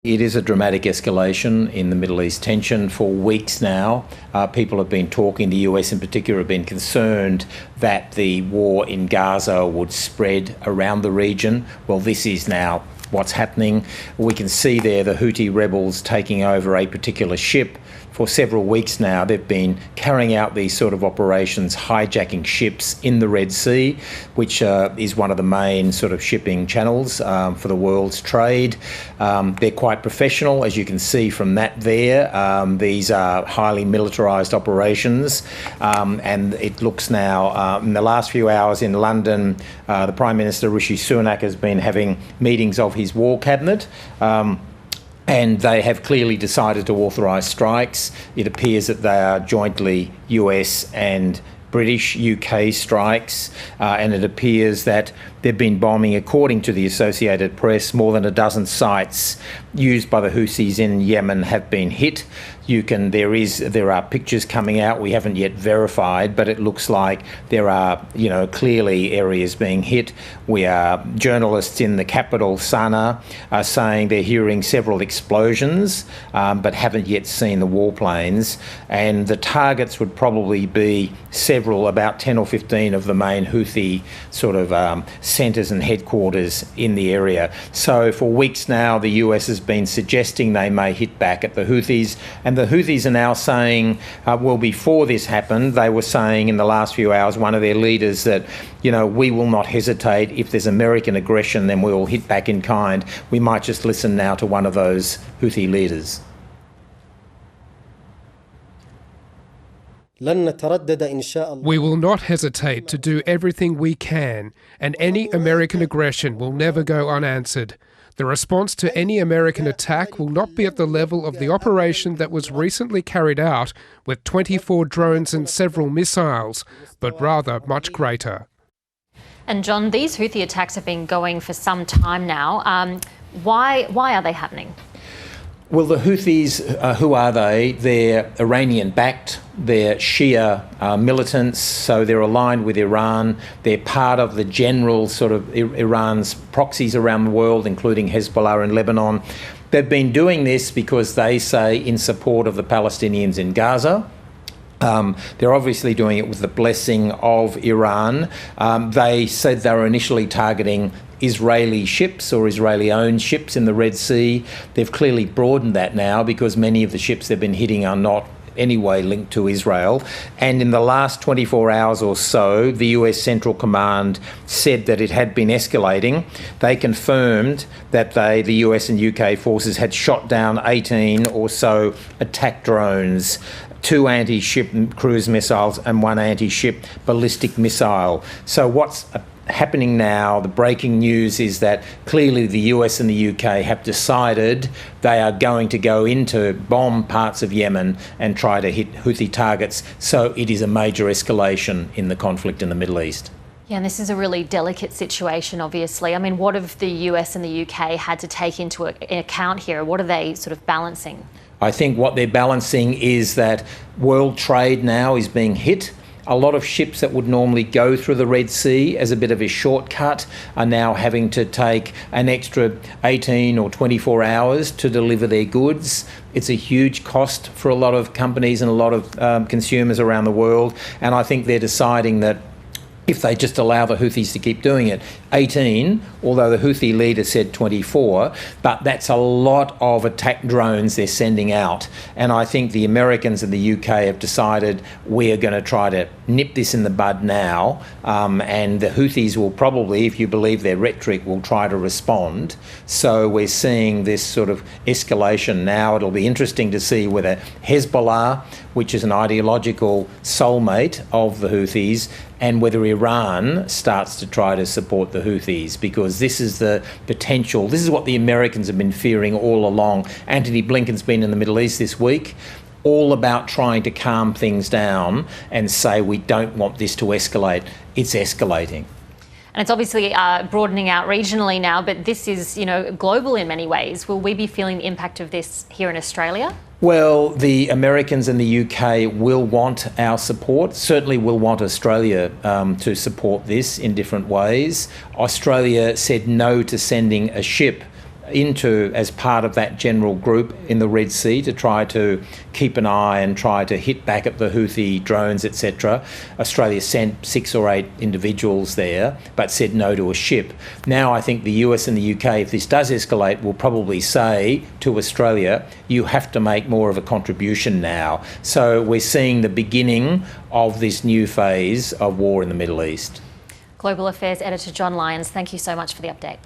It is a dramatic escalation in the Middle East tension for weeks now. People have been talking, the US in particular, have been concerned that the war in Gaza would spread around the region. Well, this is now what's happening. We can see there the Houthi rebels taking over a particular ship. For several weeks now, they've been carrying out these sort of operations, hijacking ships in the Red Sea, which is one of the main sort of shipping channels for the world's trade. They're quite professional, as you can see from that there. These are highly militarised operations, and it looks now, in the last few hours in London, the Prime Minister Rishi Sunak has been having meetings of his war cabinet. And they have clearly decided to authorise strikes. It appears that they are jointly US and British, UK strikes, and it appears that they've been bombing, according to the Associated Press, more than a dozen sites used by the Houthis in Yemen have been hit. There are pictures coming out we haven't yet verified, but it looks like there are, clearly areas being hit. Journalists in the capital, Sana'a, are saying they're hearing several explosions, but haven't yet seen the warplanes. And the targets would probably be about 10 or 15 of the main Houthi sort of centres and headquarters in the area. So for weeks now, the US has been suggesting they may hit back at the Houthis, and the Houthis are now saying, before this happened, they were saying in the last few hours, one of their leaders, that, we will not hesitate. If there's American aggression, then we will hit back in kind. We might just listen now to one of those Houthi leaders. We will not hesitate to do everything we can, and any American aggression will never go unanswered. The response to any American attack will not be at the level of the operation that was recently carried out with 24 drones and several missiles, but rather much greater. And John, these Houthi attacks have been going for some time now. Why are they happening? Well, the Houthis, who are they? They're Iranian-backed. They're Shia militants, so they're aligned with Iran. They're part of the general sort of Iran's proxies around the world, including Hezbollah in Lebanon. They've been doing this because they say in support of the Palestinians in Gaza. They're obviously doing it with the blessing of Iran. They said they were initially targeting Israeli ships or Israeli-owned ships in the Red Sea. They've clearly broadened that now because many of the ships they've been hitting are not anyway linked to Israel. And in the last 24 hours or so, the US Central Command said that it had been escalating. They confirmed that the US and UK forces had shot down 18 or so attack drones, 2 anti-ship cruise missiles and 1 anti-ship ballistic missile. So what's happening now, the breaking news is that clearly the US and the UK have decided they are going to go into bomb parts of Yemen and try to hit Houthi targets. So it is a major escalation in the conflict in the Middle East. Yeah, and this is a really delicate situation, obviously. I mean, what have the US and the UK had to take into account here? What are they sort of balancing? I think what they're balancing is that world trade now is being hit. A lot of ships that would normally go through the Red Sea as a bit of a shortcut are now having to take an extra 18 or 24 hours to deliver their goods. It's a huge cost for a lot of companies and a lot of consumers around the world. And I think they're deciding that if they just allow the Houthis to keep doing it, 18, although the Houthi leader said 24, but that's a lot of attack drones they're sending out. And I think the Americans and the UK have decided we are going to try to nip this in the bud now, and the Houthis will probably, if you believe their rhetoric, will try to respond. So we're seeing this sort of escalation now. It'll be interesting to see whether Hezbollah, which is an ideological soulmate of the Houthis, and whether Iran starts to try to support the Houthis, because this is the potential. This is what the Americans have been fearing all along. Antony Blinken's been in the Middle East this week, all about trying to calm things down and say we don't want this to escalate. It's escalating. And it's obviously broadening out regionally now, but this is, global in many ways. Will we be feeling the impact of this here in Australia? Well, the Americans and the UK will want our support, certainly will want Australia to support this in different ways. Australia said no to sending a ship into as part of that general group in the Red Sea to try to keep an eye and try to hit back at the Houthi drones, etc. Australia sent 6 or 8 individuals there, but said no to a ship. Now I think the US and the UK, if this does escalate, will probably say to Australia, you have to make more of a contribution now. So we're seeing the beginning of this new phase of war in the Middle East. Global Affairs Editor John Lyons, thank you so much for the update.